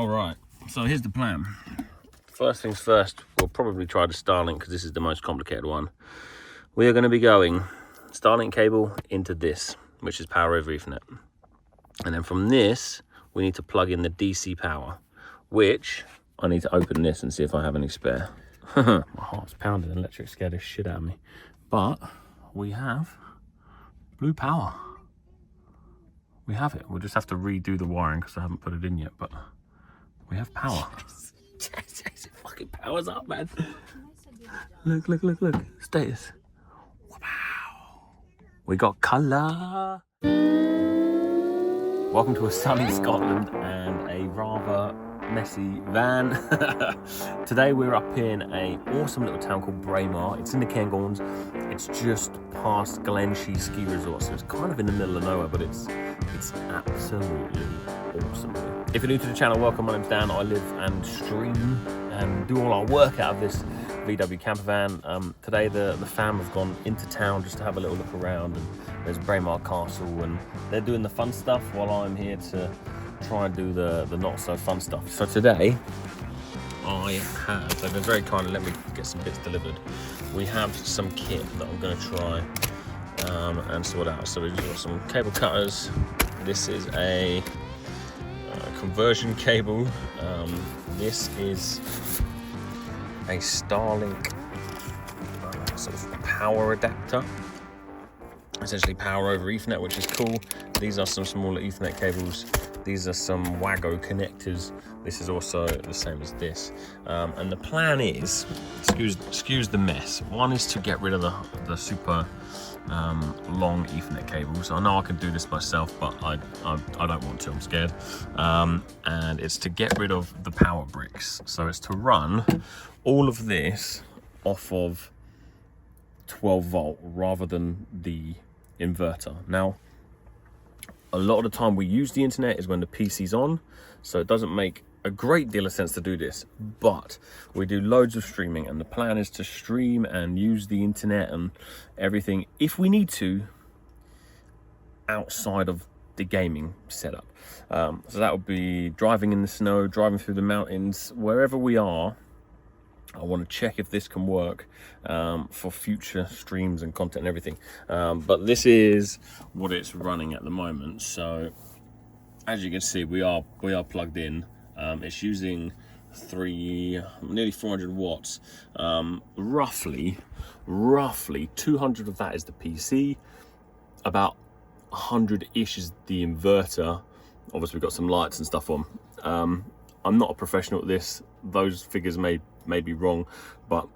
All right, so here's the plan. First things first, we'll probably try the Starlink because this is the most complicated one. We are going to be going Starlink cable into this, which is power over Ethernet. And then from this, we need to plug in the DC power, which I need to open this and see if I have any spare. My heart's pounding, electric scared the shit out of me. But we have blue power. We have it. We'll just have to redo the wiring because I haven't put it in yet, but we have power. It fucking powers up, man. Look, look, look, look. Status. Wow. We got colour. Welcome to a sunny Scotland and a rather messy van. Today we're up in a awesome little town called Braemar. It's in the Cairngorms. It's just past Glenshee Ski Resort, so it's kind of in the middle of nowhere, but it's absolutely awesome. If you're new to the channel, welcome. My name's Dan. I live and stream and do all our work out of this VW camper van. Today the fam have gone into town just to have a little look around, and there's Braemar Castle, and they're doing the fun stuff while I'm here to try and do the not so fun stuff. So today I have, they've been very kind and let me get some bits delivered. We have some kit that I'm going to try and sort out. So we've got some cable cutters. This is a conversion cable. This is a Starlink sort of power adapter, essentially power over Ethernet, which is cool. These are some smaller Ethernet cables. These are some Wago connectors. This is also the same as this. And the plan is, excuse the mess. One is to get rid of the super long Ethernet cables. I know I can do this myself, but I don't want to, I'm scared. And it's to get rid of the power bricks. So it's to run all of this off of 12 volt rather than the inverter. Now, a lot of the time we use the internet is when the PC's on, so it doesn't make a great deal of sense to do this, but we do loads of streaming, and the plan is to stream and use the internet and everything if we need to outside of the gaming setup. So that would be driving in the snow, driving through the mountains, wherever we are. I want to check if this can work for future streams and content and everything. But this is what it's running at the moment. So as you can see, we are plugged in. It's using nearly 400 watts. Roughly 200 of that is the PC. About 100-ish is the inverter. Obviously, we've got some lights and stuff on. I'm not a professional at this. Those figures may be wrong, but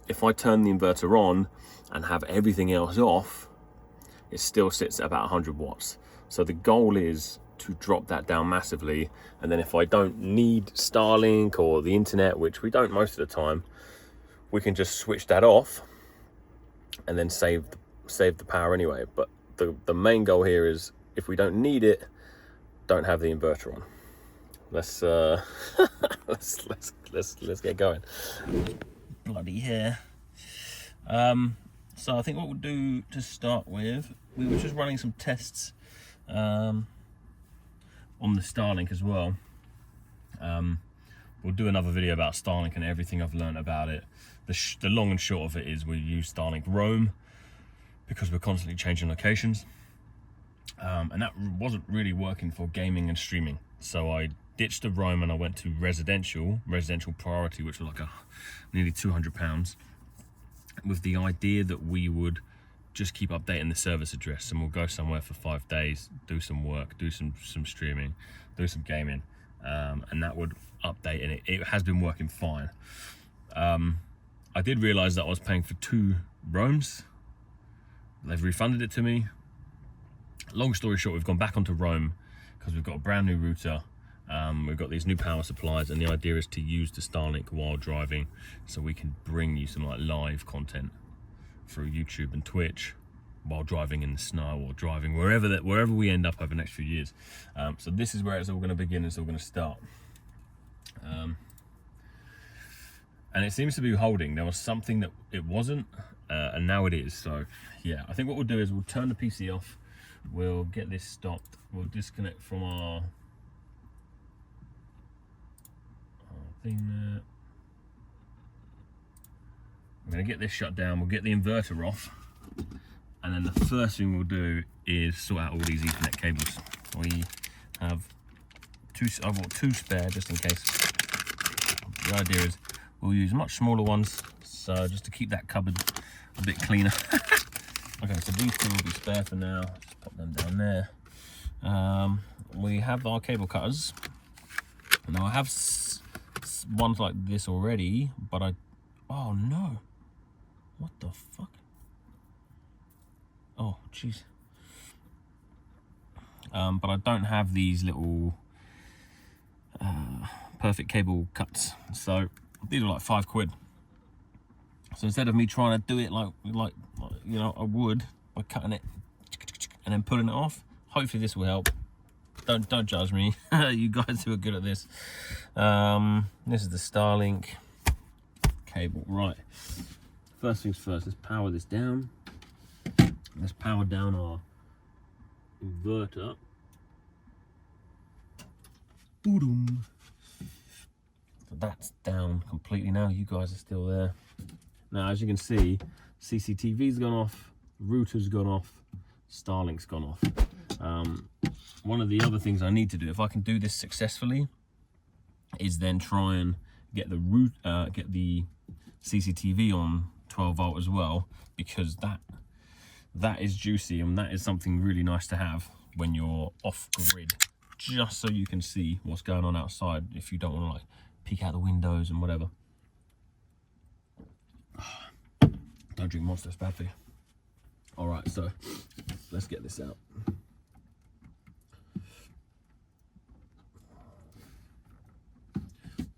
if I turn the inverter on and have everything else off, it still sits at about 100 watts. So the goal is to drop that down massively, and then if I don't need Starlink or the internet, which we don't most of the time, we can just switch that off and then save the power anyway. But the main goal here is, if we don't need it, don't have the inverter on. Let's let's get going. Bloody hair. So I think what we'll do to start with, we were just running some tests on the Starlink as well. We'll do another video about Starlink and everything I've learned about it. The long and short of it is we use Starlink roam because we're constantly changing locations, and that wasn't really working for gaming and streaming. So I ditched the roam and I went to residential priority, which was like nearly £200, with the idea that we would just keep updating the service address, and we'll go somewhere for 5 days, do some work, do some streaming, do some gaming, and that would update, and it has been working fine. I did realize that I was paying for 2 roams. They've refunded it to me. Long story short, we've gone back onto roam because we've got a brand new router. We've got these new power supplies, and the idea is to use the Starlink while driving, so we can bring you some like live content through YouTube and Twitch while driving in the snow or driving wherever we end up over the next few years. So this is where it's all going to begin. It's all going to start. And it seems to be holding. There was something that it wasn't, and now it is. So yeah, I think what we'll do is we'll turn the PC off. We'll get this stopped. We'll disconnect from our thing there. I'm going to get this shut down, we'll get the inverter off, and then the first thing we'll do is sort out all these Ethernet cables. We have I've got two spare just in case. The idea is we'll use much smaller ones, so just to keep that cupboard a bit cleaner. Okay, so these two will be spare for now. Just pop them down there. We have our cable cutters. Now I have ones like this already, but oh no. What the fuck? Oh, jeez. But I don't have these little perfect cable cuts. So these are like £5. So instead of me trying to do it like you know I would by cutting it and then pulling it off, hopefully this will help. Don't judge me. You guys who are good at this. This is the Starlink cable. Right. First things first, let's power this down. Let's power down our inverter. Boom. So that's down completely now. You guys are still there. Now, as you can see, CCTV's gone off, router's gone off, Starlink's gone off. One of the other things I need to do, if I can do this successfully, is then try and get the CCTV on 12 volt as well, because that is juicy, and that is something really nice to have when you're off grid, just so you can see what's going on outside if you don't want to like peek out the windows and whatever. Don't drink Monster, it's bad for you. All right, so let's get this out.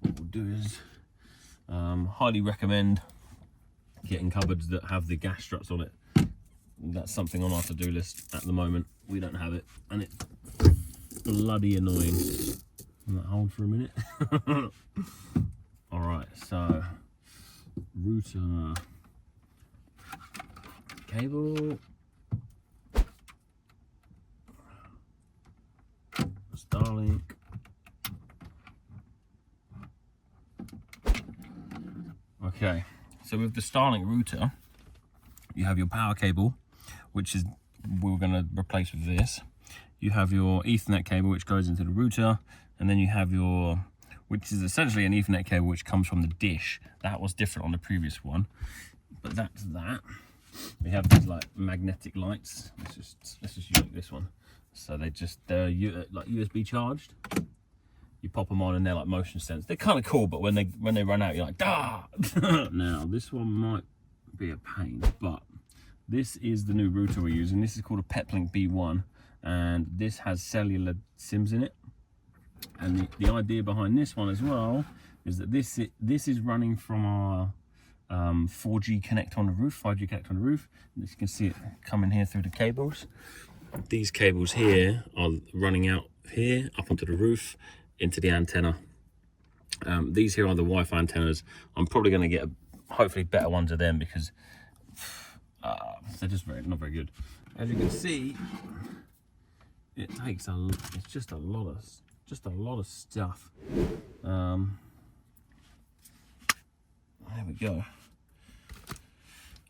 What we'll do is highly recommend getting cupboards that have the gas struts on it. That's something on our to-do list at the moment. We don't have it, and it's bloody annoying. Let that hold for a minute. All right, so router cable, Starlink, okay. So with the Starlink router, you have your power cable, which is we're going to replace with this. You have your Ethernet cable, which goes into the router, and then you have your, which is essentially an Ethernet cable which comes from the dish. That was different on the previous one, but that's that. We have these like magnetic lights. Let's just use this one. So they're like USB charged. You pop them on and they're like motion sense. They're kind of cool, but when they run out, you're like, ah! Now this one might be a pain, but this is the new router we're using. This is called a Peplink B1, and this has cellular SIMs in it. And the idea behind this one as well is that this is running from our 4G connect on the roof, 5G connect on the roof. And you can see it coming here through the cables. These cables here are running out here up onto the roof into the antenna. These here are the Wi-Fi antennas. I'm probably going to get hopefully better ones of them, because they're just not very good. As you can see, it takes it's just a lot of stuff. There we go.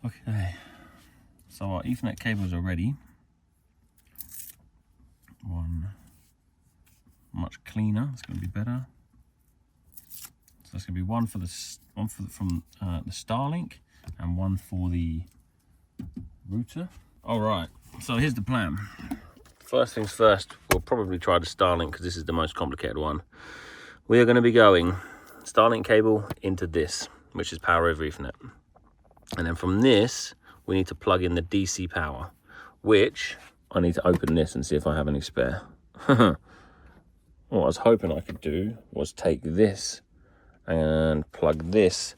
Okay, so our Ethernet cables are ready. One much cleaner. It's going to be better. So that's going to be one from the Starlink and one for the router. All right. So here's the plan. First things first, we'll probably try the Starlink because this is the most complicated one. We are going to be going Starlink cable into this, which is power over Ethernet. And then from this, we need to plug in the DC power, which I need to open this and see if I have any spare. What I was hoping I could do was take this and plug this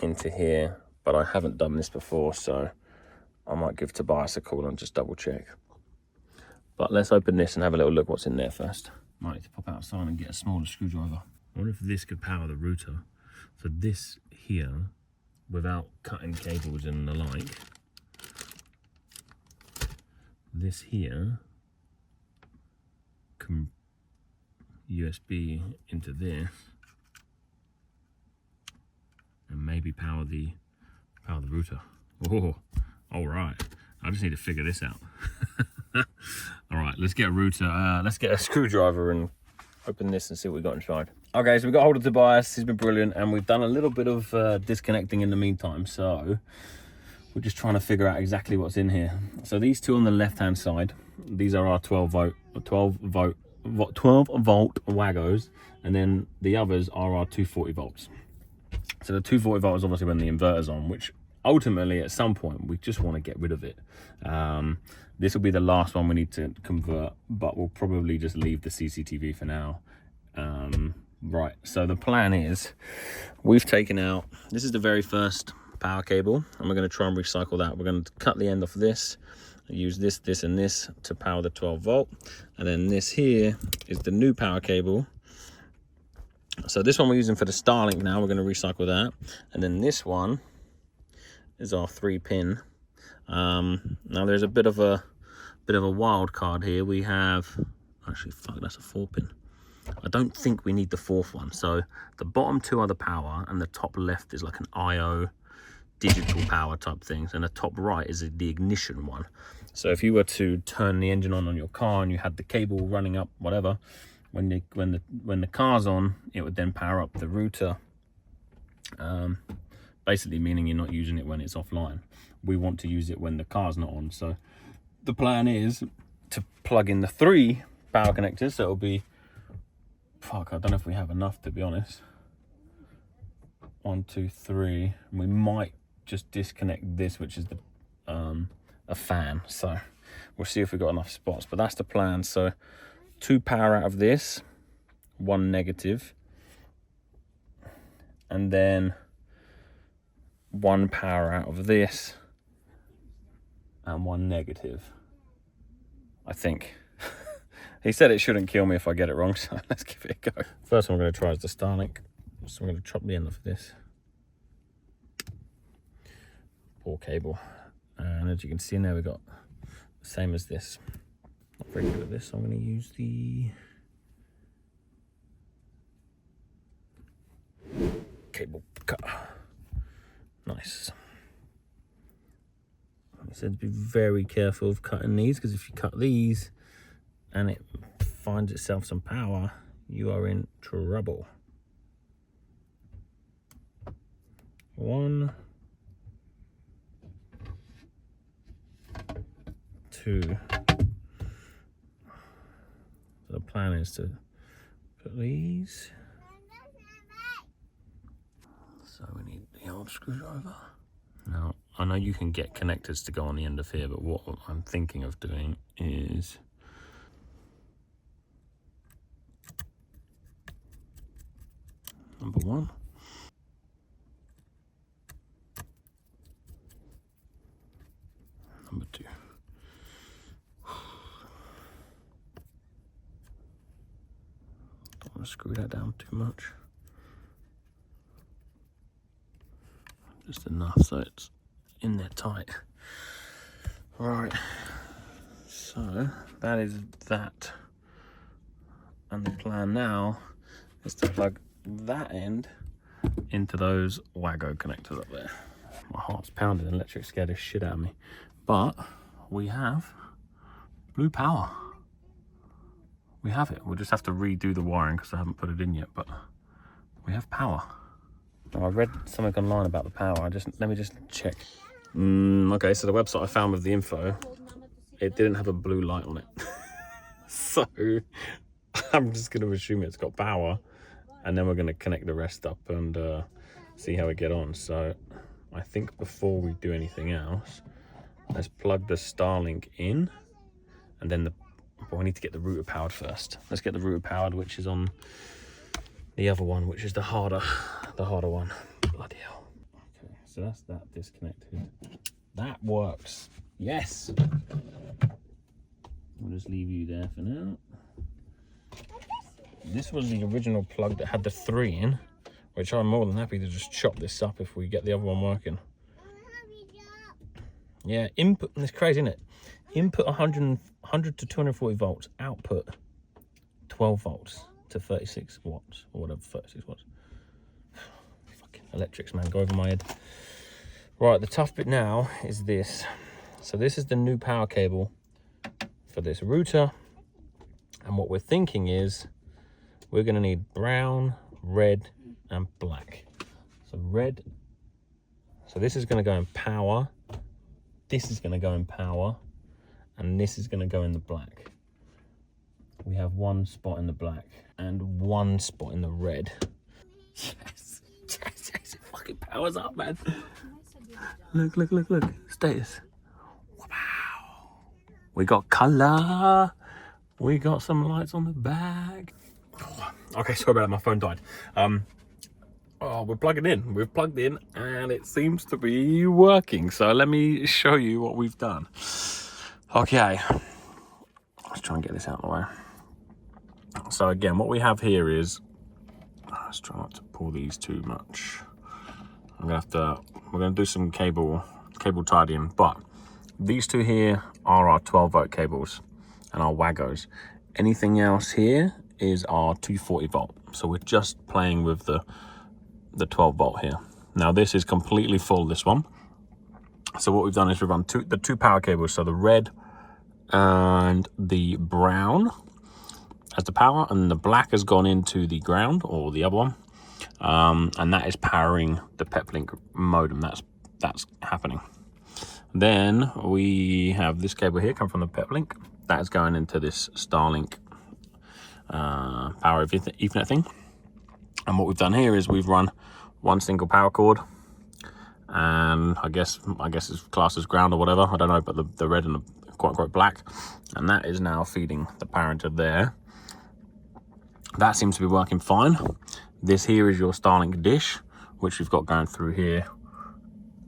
into here, but I haven't done this before, so I might give Tobias a call and just double check. But let's open this and have a little look what's in there first. Might need to pop outside and get a smaller screwdriver. I wonder if this could power the router. So this here, without cutting cables and the like, this here can USB into this, maybe power the router. Oh, all right. I just need to figure this out. All right, let's get a router. Let's get a screwdriver and open this and see what we got inside. Okay, so we got hold of Tobias. He's been brilliant, and we've done a little bit of disconnecting in the meantime. So we're just trying to figure out exactly what's in here. So these two on the left-hand side, these are our 12 volt Waggos, and then the others are our 240 volts. So the 240 volt is obviously when the inverter's on, which ultimately at some point we just want to get rid of it. This will be the last one we need to convert, but we'll probably just leave the CCTV for now. Right, so the plan is we've taken out, this is the very first power cable, and we're going to try and recycle that. We're going to cut the end off of this, use this, this and this to power the 12 volt, and then this here is the new power cable. So this one we're using for the Starlink now, we're going to recycle that, and then this one is our 3-pin. Now there's a bit of a wild card here. We have, actually fuck, that's a 4-pin. I don't think we need the 4th one. So the bottom two are the power, and the top left is like an IO digital power type things, and the top right is the ignition one. So if you were to turn the engine on your car and you had the cable running up, whatever, when the car's on, it would then power up the router. Basically meaning you're not using it when it's offline. We want to use it when the car's not on. So the plan is to plug in the 3 power connectors. So it'll be, fuck, I don't know if we have enough, to be honest. 1, 2, 3. And we might just disconnect this, which is the a fan. So we'll see if we've got enough spots, but that's the plan. So 2 power out of this, 1 negative, and then 1 power out of this and 1 negative, I think. He said it shouldn't kill me if I get it wrong, so let's give it a go. First one I'm going to try is the Starlink. So I'm going to chop the end off this. Poor cable. And as you can see now, we've got the same as this. Not very good at this, so I'm going to use the cable cutter. Nice. I said to be very careful of cutting these, because if you cut these and it finds itself some power, you are in trouble. 1, 2. So the plan is to put these. So we need the old screwdriver. Now, I know you can get connectors to go on the end of here, but what I'm thinking of doing is number 1. Number 2. Don't want to screw that down too much. Just enough so it's in there tight. Right, so that is that. And the plan now is to plug that end into those Waggo connectors up there. My heart's pounding, electric scared the shit out of me. But we have blue power. We have it. We'll just have to redo the wiring because I haven't put it in yet, but we have power. I read something online about the power. Let me just check. Okay, so the website I found with the info, it didn't have a blue light on it. So I'm just going to assume it's got power, and then we're going to connect the rest up and see how we get on. So I think before we do anything else, let's plug the Starlink in, and then we need to get the router powered first. Let's get the router powered, which is on the other one, which is the harder one. Bloody hell. Okay, so that's that disconnected. That works. Yes. We'll just leave you there for now. This was the original plug that had the 3 in, which I'm more than happy to just chop this up if we get the other one working. Yeah, input, it's crazy, isn't it? Input 100 to 240 volts, output 12 volts to 36 watts, or whatever, 36 watts. Fucking Electrics, man, go over my head. Right, the tough bit now is this. So this is the new power cable for this router. And what we're thinking is we're going to need brown, red, and black. So red. So this is going to go in power. This is going to go in power. And this is going to go in the black. We have one spot in the black and one spot in the red. Yes, yes, yes, it fucking powers up, man. Look, look, look, look. Status. Wow. We got color. We got some lights on the back. Okay, sorry about that, my phone died. Oh, we're plugging in. We've plugged in and it seems to be working. So let me show you what we've done. Okay. Let's try and get this out of the way. So again, what we have here is, let's try not to pull these too much. We're gonna do some cable tidying, but these two here are our 12-volt cables and our WAGOs. Anything else here is our 240 volt. So we're just playing with the 12 volt here. Now this is completely full, this one. So what we've done is we've run the two power cables, so the red and the brown as the power, and the black has gone into the ground, or the other one, and that is powering the Peplink modem. That's happening. Then we have this cable here come from the Peplink. That is going into this Starlink power Ethernet thing. And what we've done here is we've run one single power cord, and I guess it's classed as ground or whatever, I don't know, but the red and the quote-unquote black, and that is now feeding the power into there. That seems to be working fine. This here is your Starlink dish, which we've got going through here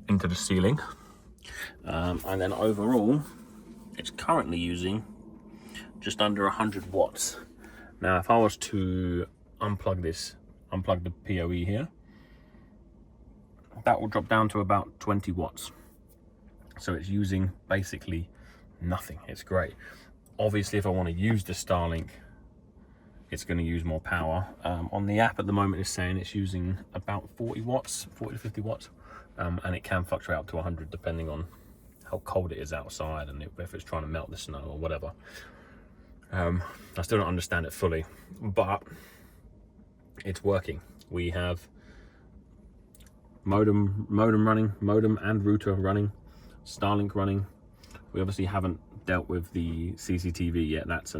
into the ceiling. And then overall, it's currently using just under 100 watts. Now, if I was to unplug the PoE here, that will drop down to about 20 watts. So it's using basically nothing. It's great. Obviously, if I want to use the Starlink, it's going to use more power. On the app at the moment, it's saying it's using about 40 to 50 watts. And it can fluctuate up to 100 depending on how cold it is outside and if it's trying to melt the snow or whatever. I still don't understand it fully, but it's working. We have modem running, modem and router running, Starlink running. We obviously haven't dealt with the CCTV yet. That's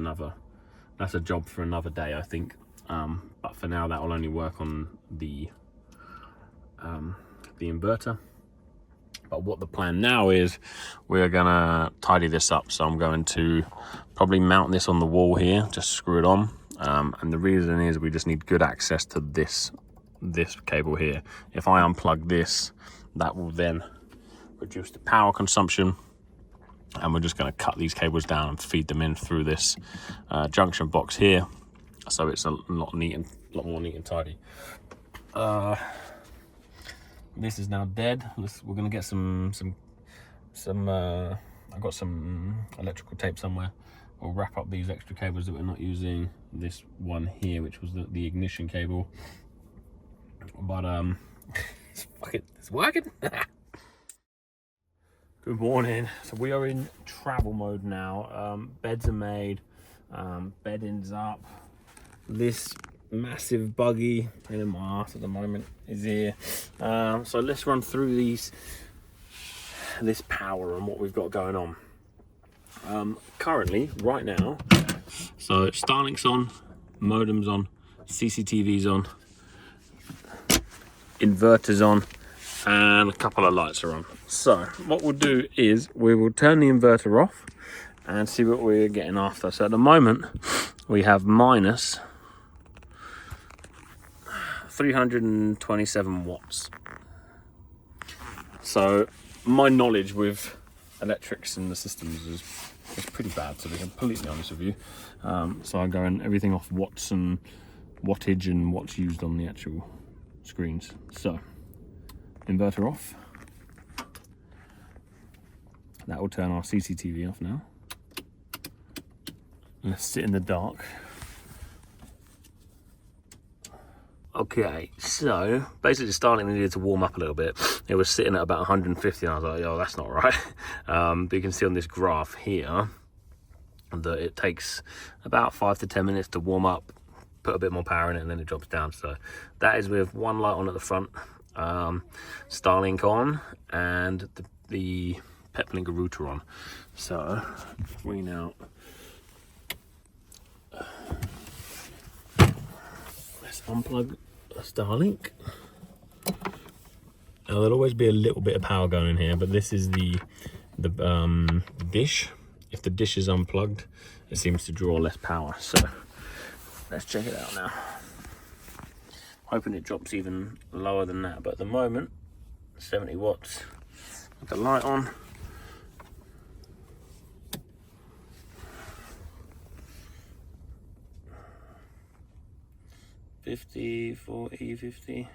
a job for another day, I think. But for now, that will only work on the inverter. But what the plan now is, we're gonna tidy this up. So I'm going to probably mount this on the wall here, just screw it on. And the reason is we just need good access to this cable here. If I unplug this, that will then reduce the power consumption. And we're just going to cut these cables down and feed them in through this junction box here, so it's a lot more neat and tidy. This is now dead. We're going to get some I've got some electrical tape somewhere. We'll wrap up these extra cables that we're not using. This one here, which was the ignition cable, but it's working. Good morning. So we are in travel mode now. Beds are made, bedding's up. This massive buggy in my ass at the moment is here. So let's run through this power and what we've got going on. Currently, right now, so Starlink's on, modem's on, CCTV's on, inverter's on, and a couple of lights are on. So what we'll do is we will turn the inverter off and see what we're getting after. So at the moment we have minus 327 watts. So my knowledge with electrics and the systems is pretty bad, to be completely honest with you. So I'm going everything off watts and wattage and what's used on the actual screens. So inverter off. That will turn our CCTV off now. Let's sit in the dark. Okay, so basically Starlink needed to warm up a little bit. It was sitting at about 150 and I was like, oh, that's not right. But you can see on this graph here that it takes about 5 to 10 minutes to warm up, put a bit more power in it, and then it drops down. So that is with one light on at the front, Starlink on, and the Peplink router on. So if we now let's unplug Starlink. Now, there'll always be a little bit of power going in here, but this is the dish. If the dish is unplugged, it seems to draw less power. So let's check it out now. Hoping it drops even lower than that, but at the moment 70 watts with the light on. $50, $40, $50.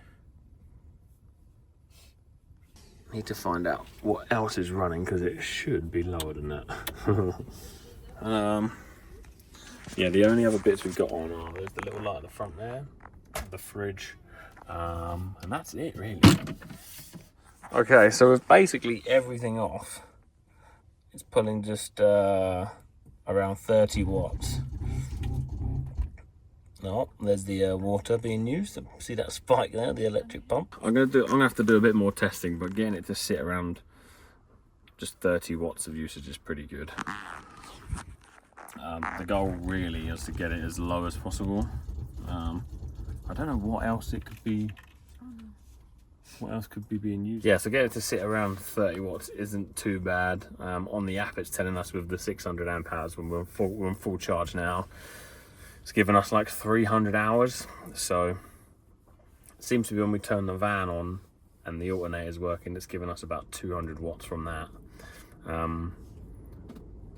Need to find out what else is running because it should be lower than that. Yeah, the only other bits we've got on are there's the little light at the front there, the fridge, and that's it really. Okay, so with basically everything off, it's pulling just around 30 watts. No, there's the water being used. See that spike there, the electric pump. I'm gonna have to do a bit more testing, but getting it to sit around just 30 watts of usage is pretty good. The goal really is to get it as low as possible. I don't know what else it could be. What else could be being used? Yeah, so getting it to sit around 30 watts isn't too bad. On the app, it's telling us with the 600 amp hours when we're in full charge now. It's given us like 300 hours, so it seems to be when we turn the van on and the alternator's working, it's given us about 200 watts from that.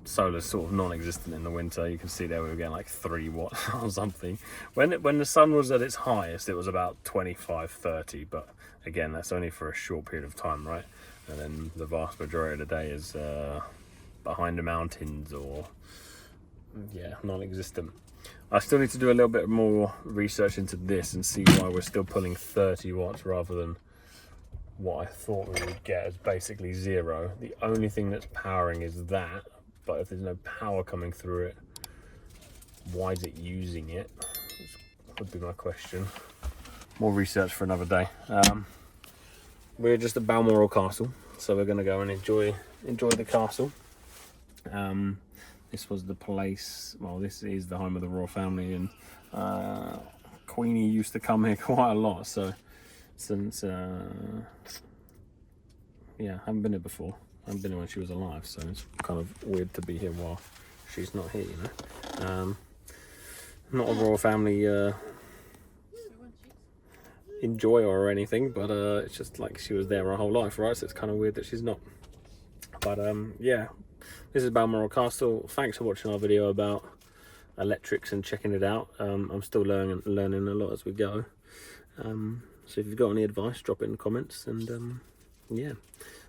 Solar's sort of non-existent in the winter. You can see there we were getting like 3 watts or something. When the sun was at its highest, it was about 25, 30, but again, that's only for a short period of time, right? And then the vast majority of the day is behind the mountains or, yeah, non-existent. I still need to do a little bit more research into this and see why we're still pulling 30 watts rather than what I thought we would get as basically 0. The only thing that's powering is that, but if there's no power coming through it, why is it using it? That would be my question. More research for another day. We're just at Balmoral Castle, so we're going to go and enjoy the castle. This was the place, well, this is the home of the royal family, and Queenie used to come here quite a lot, so since, yeah, I haven't been here before. I haven't been here when she was alive, so it's kind of weird to be here while she's not here, you know. Not a royal family enjoyer or anything, but it's just like she was there her whole life, right? So it's kind of weird that she's not. But yeah. This is Balmoral Castle. Thanks for watching our video about electrics and checking it out. I'm still learning a lot as we go. So if you've got any advice, drop it in the comments. And yeah,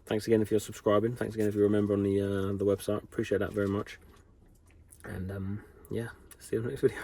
thanks again if you're subscribing. Thanks again if you remember on the website. Appreciate that very much. And yeah, see you in the next video.